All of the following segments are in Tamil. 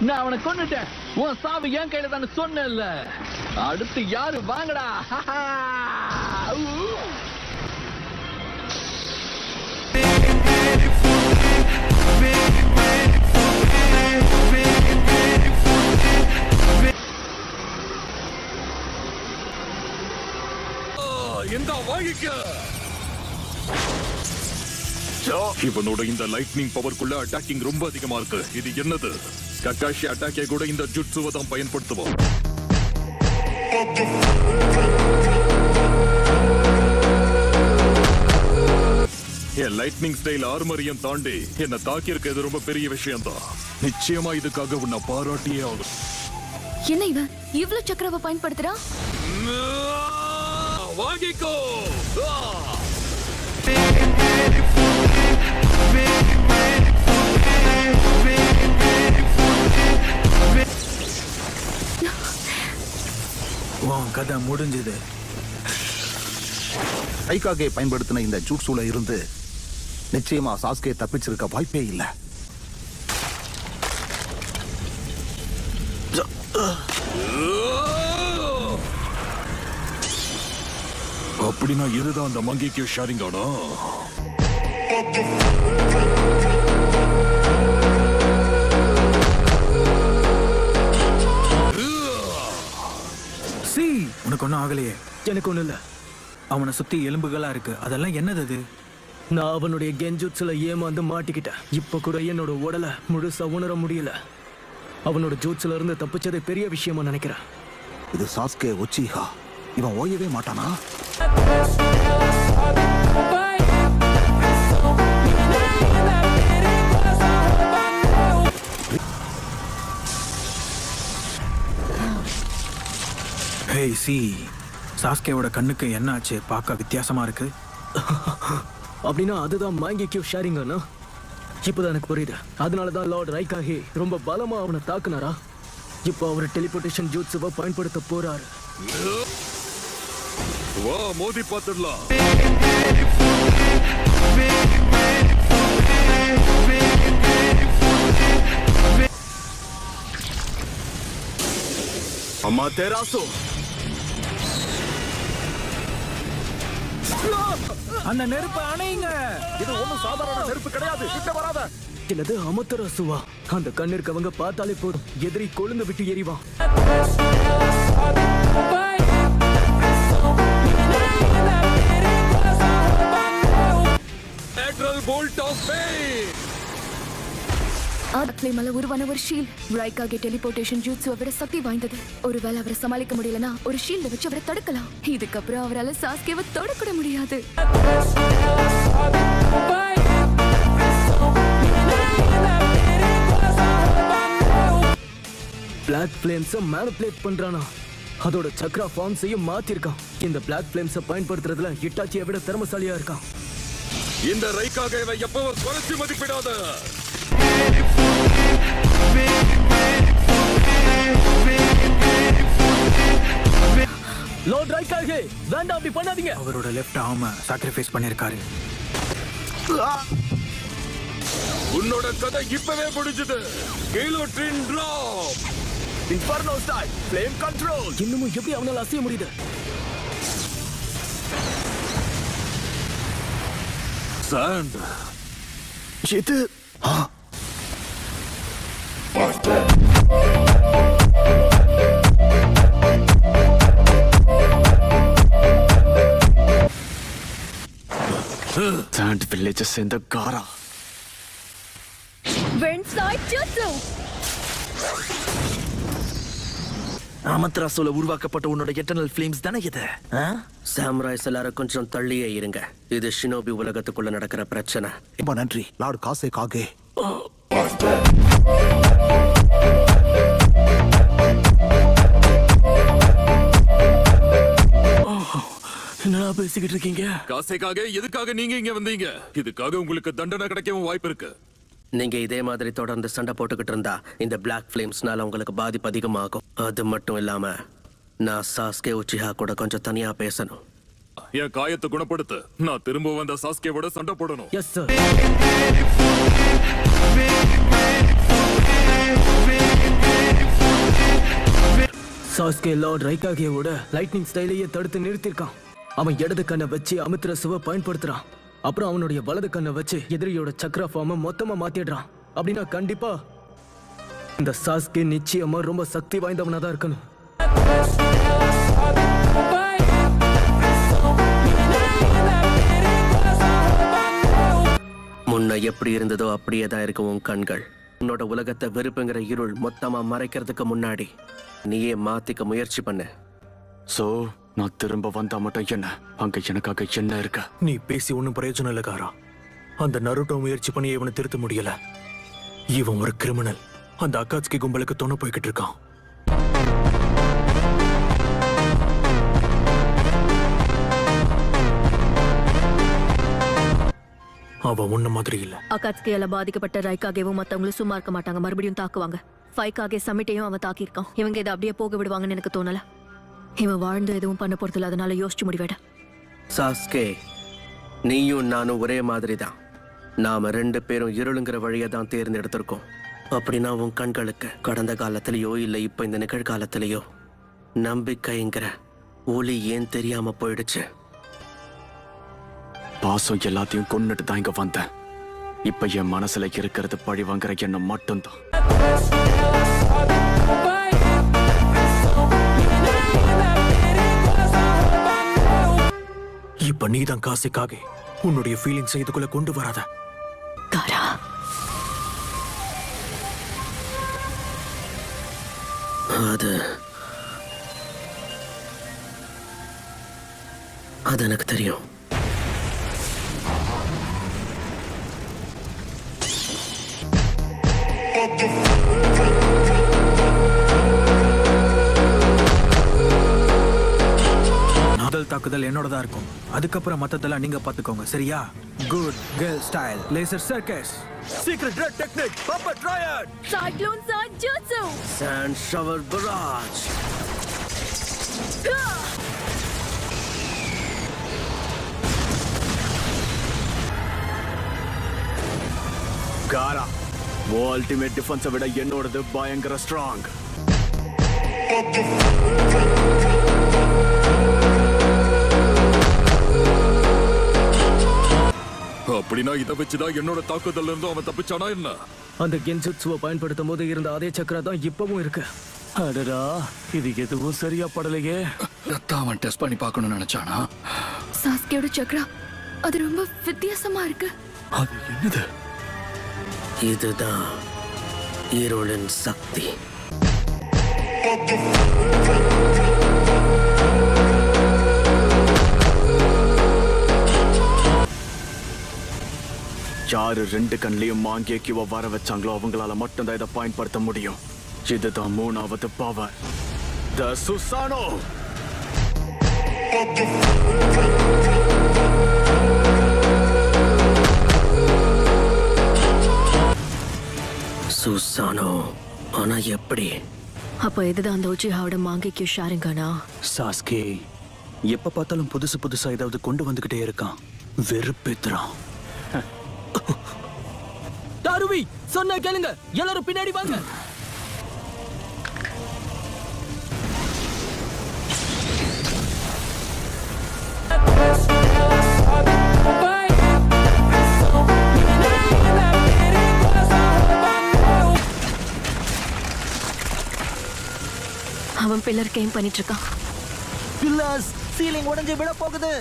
நான் அவனை கொன்னுட்டேன். உன் சாவு என் கையில தான் சொன்னேன்ல. அடுத்து யாரு வாங்கடா. இவனோட இந்த லைட்னிங் பவர்க்குள்ள அட்டாக்கிங் ரொம்ப அதிகமா இருக்கு. இது என்னது? கக்காஷி அட்டாக்கை கூட இந்த ஜுட்சுவை தான் பயன்படுத்துவோம். என் லைட்னிங் ஸ்டைல் ஆர்மரியம் தாண்டி என்ன தாக்கி இருக்கிறது ரொம்ப பெரிய விஷயம் தான். நிச்சயமா இதுக்காக உன்னை பாராட்டியே ஆகும். என்ன இவன் இவ்வளவு சக்கரவை பயன்படுத்துறா? வாங்கிக்கோ. கதை முடிஞ்சது. ரைகாகே பயன்படுத்தின இந்த ஜூட்ஸுல இருந்து நிச்சயமா சாஸ்கே தப்பிச்சிருக்க வாய்ப்பே இல்லை. அப்படின்னா இதுதான் அந்த மங்கிக்கு ஷாரிங்கானா? உனக்கு ஒன்னும் ஆகலையே? எனக்கு ஒண்ணு இல்ல. அவனை சுத்தி எலும்புகளா இருக்கு, அதெல்லாம் என்னது அது? நான் அவனுடைய கெஞ்சுட்ஸ்ல ஏமாந்து மாட்டிக்கிட்டேன். இப்ப கூட என்னோட உடலை முழுசா உணர முடியல. அவனோட ஜூட்ஸ்ல இருந்து தப்பிச்சதை பெரிய விஷயமா நினைக்கிறேன். இது சாஸ்கே உச்சிஹா. இவன் ஓயவே மாட்டானா? ஹேய் சி, சாஸ்கேவோட கண்ணுக்கு என்ன ஆச்சு? பார்க்க வித்தியாசமா இருக்கு. அப்படின்னா அதுதான் மாங்கிக்யூ ஷேரிங்கானா? இப்போதான் எனக்கு புரியுது. அதனாலதான் லார்ட் ரைகாகே ரொம்ப பலமா அவனை தாக்குனாரா? இப்போ அவர் டெலிபோர்டேஷன் ஜூட்ஸுவை பயன்படுத்த போறாரு. வா மோதி பார்த்துடலாம். அம்மா தேராசோ, அந்த நெருப்பு அணையுங்க. இது ஒண்ணும் சாதாரண நெருப்பு கிடையாது. கிட்ட வராத. என்னது அமத்தராசுவா? அந்த கண்ணிற்கு அவங்க பார்த்தாலே போதும், எதிரி கொழுந்து விட்டு எறிவான். உருவான ஒரு ஷீல்ட் ரைகாகே டெலிபோர்டேஷன் ஜூட்ஸுவை விட சக்தி வாய்ந்தது. ஒருவேளை அவரை சமாளிக்க முடியலனா ஒரு ஷீல்ட வச்சு அவரை தடுக்கலாம். இதுக்கப்புறம் அவரால் சாஸ்கேவை தொடக்கூட முடியாது. பிளாக் ஃப்ளேம்ஸை மேனிபுலேட் பண்றானா? அதோட சக்ரா ஃபார்ம்ஸையும் மாத்திருக்கான். இந்த பிளாக் ஃப்ளேம்ஸை பயன்படுத்துறதுல இட்டாச்சியை விட திறமசாலியா இருக்கான். இந்த ரைகாகேவை எப்பவும் குறைச்சு மதிப்பிடாத. லார்ட் ரைகாகே, வேண்டாம், அப்படி பண்ணாதீங்க. அவரோட லெஃப்ட் ஆர்ம் சாக்ரிஃபைஸ் பண்ணிருக்காரு. உன்னோட கதை இப்பவே முடிஞ்சது. கிலோட்ரின் drop. Inferno style flame control. இன்னமும் எப்படி அவனால அசைய முடியுது? சாண்ட். இது சாண்ட் வில்லேஜை சேர்ந்த காரா. அமத்ராசோல உருவாக்கப்பட்ட உன்னோட எட்டர்னல் ஃபிளேம்ஸ் தானே இது? சாமுராய்ஸ் எல்லாரும் கொஞ்சம் தள்ளியே இருங்க. இது ஷினோபி உலகத்துக்குள்ள நடக்கிற பிரச்சனை. ரொம்ப நன்றி லார்ட் காசே காகே. என்னடா பேசிக்கிட்டு இருக்கீங்க? காசேக்காக எதுக்காக நீங்க இங்க வந்தீங்க? இதுக்காக உங்களுக்கு தண்டனை கிடைக்கவும் வாய்ப்பு இருக்கு. நீங்க இதே மாதிரி தொடர்ந்து சண்டை போட்டுக்கிட்டு இருந்தா இந்த பிளாக் ஃபிளேம்ஸ்னால உங்களுக்கு பாதிப்பு அதிகமாகும். அது மட்டும் இல்லாம நான் சாஸ்கே உச்சிஹா கூட கொஞ்சம் தனியா பேசணும். என் காயத்தை குணப்படுத்த நான் திரும்ப வந்த சாஸ்கேவோட சண்டை போடணும். Yes sir. சாஸ்கே லார்ட் ரைகாகேவோட லைட்னிங் ஸ்டைலையே தடுத்து நிறுத்திருக்கான். அவன் இடது கண்ணை வச்சு அமித்ர சிவ பயன்படுத்துறான். அப்புறம் அவனுடைய வலது கண்ணை வச்சு எதிரியோட சக்ரா ஃபார்மை மொத்தமா மாத்திடுறான். அப்படின்னா கண்டிப்பா இந்த சாஸ்கே நிச்சயமா ரொம்ப சக்தி வாய்ந்தவனா தான் இருக்கணும். முன்ன எப்படி இருந்ததோ அப்படியே தான் இருக்கும் உன் கண்கள். உன்னோட உலகத்தை வெறுப்புங்கிற இருள் மொத்தமா மறைக்கிறதுக்கு முன்னாடி நீயே மாத்திக்க முயற்சி பண்ணு. சோ நான் திரும்ப வந்தா மட்டும் என்ன அங்க எனக்காக என்ன இருக்க? நீ பேசி ஒன்றும் பிரயோஜனம் இல்லை காரா. அந்த நருட்டோ முயற்சி பண்ணி இவனை திருத்த முடியல. இவன் ஒரு கிரிமினல். அந்த அக்காட்ஸ்கி கும்பலுக்கு துணை போய்கிட்டு இருக்கான். அவ உன்ன மாதிரி இல்ல. அகாட்ஸ்கியால பாதிக்கப்பட்ட ரைகாகேவும் மத்தவங்களும் சும்மா இருக்க மாட்டாங்க. மறுபடியும் தாக்குவாங்க. ஃபைகாகே சமிட்டையும் அவன் தாக்கியிருக்கான். இவங்க இதை அப்படியே போக விடுவாங்கன்னு எனக்கு தோணல. இவன் வாழ்ந்து எதுவும் பண்ண போறதில்ல. அதனால யோசிச்சு முடிவேட. சாஸ்கே, நீயும் நானும் ஒரே மாதிரி தான். நாம 2 பேரும் இருளுங்கிற வழியை தான் தேர்ந்தெடுத்திருக்கோம். அப்படின்னா உன் கண்களுக்கு கடந்த காலத்திலேயோ இல்ல இப்ப இந்த நிகழ்காலத்திலேயோ நம்பிக்கைங்கிற ஒளி ஏன் தெரியாம போயிடுச்சு? பாசம் எல்லாத்தையும் கொன்னுட்டு தான் இங்க வந்தேன். இப்ப என் மனசுல இருக்கிறது பழி வாங்குற எண்ணம் மட்டும்தான். இப்ப நீதான் காசுக்காக உன்னுடைய ஃபீலிங்ஸ் இதுக்குள்ள கொண்டு வராத. காரா, அது எனக்கு தெரியும். முதல் தாக்குதல் என்னோடதான் இருக்கும். அதுக்கப்புறம் மத்ததெல்லாம் நீங்க பாத்துக்கோங்க, சரியா? Good girl style laser circus secret red technique puppet triad cyclone surge jutsu sand shower barrage. Gaara, ultimate டிஃபென்ஸை விட என்னோடது பயங்கர ஸ்ட்ராங். அப்படின்னா இதை வச்சுதான் என்னோட தாக்குதல் இருந்தும் அவன் தப்பிச்சானா என்ன? அந்த கென்ஜுட்சுவை பயன்படுத்தும் போது இருந்த அதே சக்கரா தான் இப்பவும் இருக்கு. அடடா, இது எதுவும் சரியா படலையே. அவன் டெஸ்ட் பண்ணி பார்க்கணும்னு நினைச்சானா? சாஸ்கேயோட சக்ரா அது ரொம்ப வித்தியாசமா இருக்கு. அது என்னது? இதுதான் இருளின் சக்தி. யாரு 2 கண்லையும் மாங்கேக்கிவ வர வச்சாங்களோ அவங்களால மட்டும்தான் இதை பயன்படுத்த முடியும். இதுதான் 3வது பவர், த சுசானோ. சுசானோ, ஆனா எப்படி? அப்ப இதுதான் அந்த உச்சிஹாவோட மாங்கிக்கு ஷாரிங்கானா? சாஸ்கே எப்ப பார்த்தாலும் புதுசு புதுசா ஏதாவது கொண்டு வந்துகிட்டே இருக்கான். வெறுப்பேத்துறான். தாருவி, சொன்னா கேளுங்க. எல்லாரும் பின்னாடி வாங்க. அவன் பில்லர் கேம் பண்ணிட்டு இருக்கான். பில்லர்ஸ் சீலிங் உடைஞ்சு விட போகுது.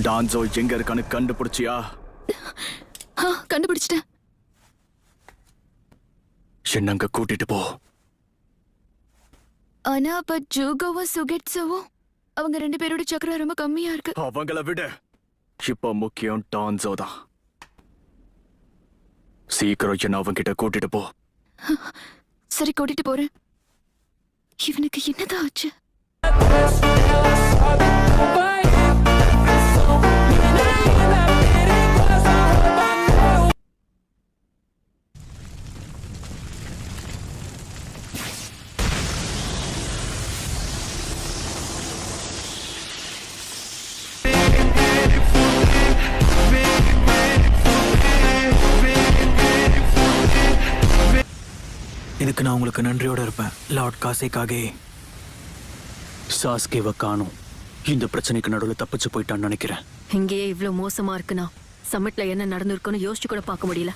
டான்சோ எங்க இருக்கான்னு கண்டுபிடிச்சியா? கண்டுபிடிச்சிட்டேன். என்னங்க கூட்டிட்டு போ. ஆனா அப்ப ஜூகோவும் சுகெட்ஸோவும் அவங்க 2 பேரோட சக்கரா ரொம்ப கம்மியா இருக்கு. அவங்கள விட இப்ப முக்கியம் டான்சோ தான். சீக்கிரம் என்ன அவங்கிட்ட கூட்டிட்டு போ. சரி கூட்டிட்டு போறேன். இவனுக்கு என்னதான் ஆச்சு? இதுக்கு நான் உங்களுக்கு நன்றியோட இருப்பேன் லார்ட் காசேகாகே. சாஸ்கேவை காணோம். இந்த பிரச்சனைக்கு நடுவில் தப்பிச்சு போயிட்டான்னு நினைக்கிறேன். இங்கேயே இவ்ளோ மோசமா இருக்குன்னா சமிட்ல என்ன நடந்திருக்குன்னு யோசிச்சு கூட பார்க்க முடியல.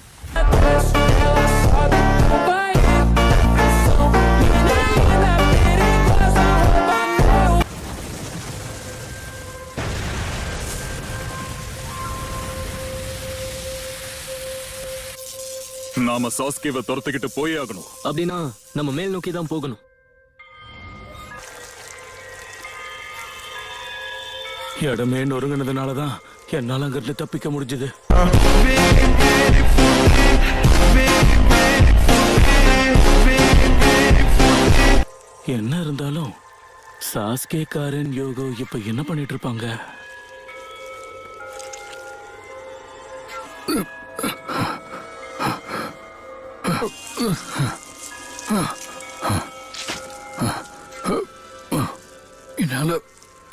நாம சாஸ்கேவை துரத்துக்கிட்டு போயே ஆகணும். அப்படின்னா நம்ம மேல் நோக்கி தான் போகணும். இடமே நொறுங்கினதுனாலதான் என்னால அங்கிருந்து தப்பிக்க முடிஞ்சது. என்ன இருந்தாலும் சாஸ்கே காரன் யோகோ இப்ப என்ன பண்ணிட்டு இருப்பாங்க?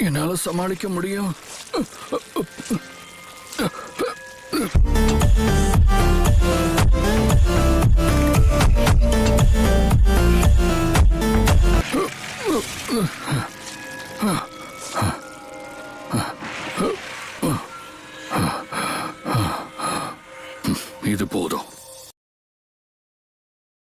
என்னால சமாளிக்க முடியும். இது போதும்.